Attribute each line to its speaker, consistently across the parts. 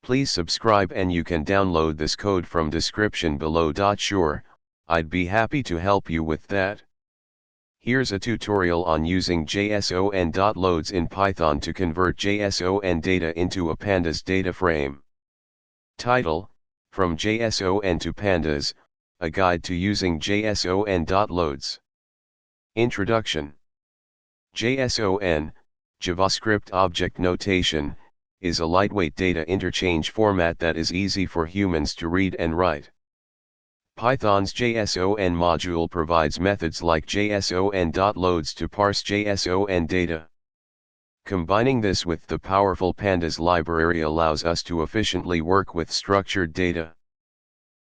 Speaker 1: Please subscribe and you can download this code from description below. Sure, I'd be happy to help you with that. Here's a tutorial on using json.loads in Python to convert JSON data into a Pandas DataFrame. Title: From JSON to Pandas, a guide to using json.loads. Introduction. JSON, JavaScript Object Notation, is a lightweight data interchange format that is easy for humans to read and write. Python's JSON module provides methods like json.loads to parse JSON data. Combining this with the powerful Pandas library allows us to efficiently work with structured data.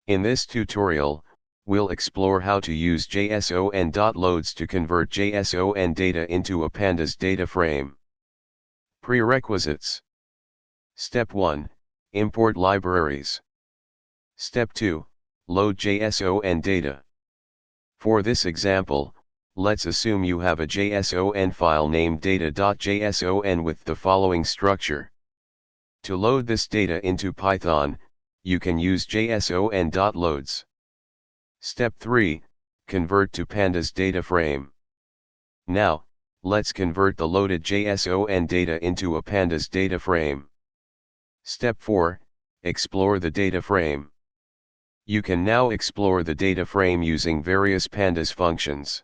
Speaker 1: In this tutorial, we'll explore how to use json.loads to convert JSON data into a Pandas DataFrame. Prerequisites. Step 1. Import libraries. Step 2. Load JSON data. For this example, let's assume you have a JSON file named data.json with the following structure. To load this data into Python, you can use json.loads. Step 3. Convert to Pandas DataFrame. Now, let's convert the loaded JSON data into a Pandas DataFrame. Step 4. Explore the data frame. You can now explore the data frame using various Pandas functions.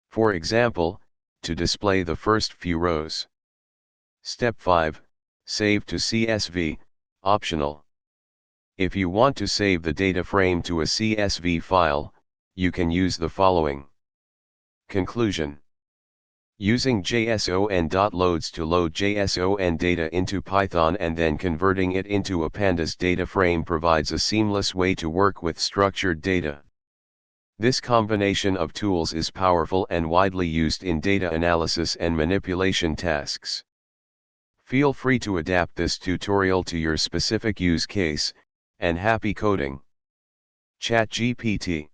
Speaker 1: For example, to display the first few rows. Step 5. Save to CSV, optional. If you want to save the data frame to a CSV file, you can use the following. Conclusion. Using json.loads to load JSON data into Python and then converting it into a Pandas DataFrame provides a seamless way to work with structured data. This combination of tools is powerful and widely used in data analysis and manipulation tasks. Feel free to adapt this tutorial to your specific use case, and happy coding. ChatGPT.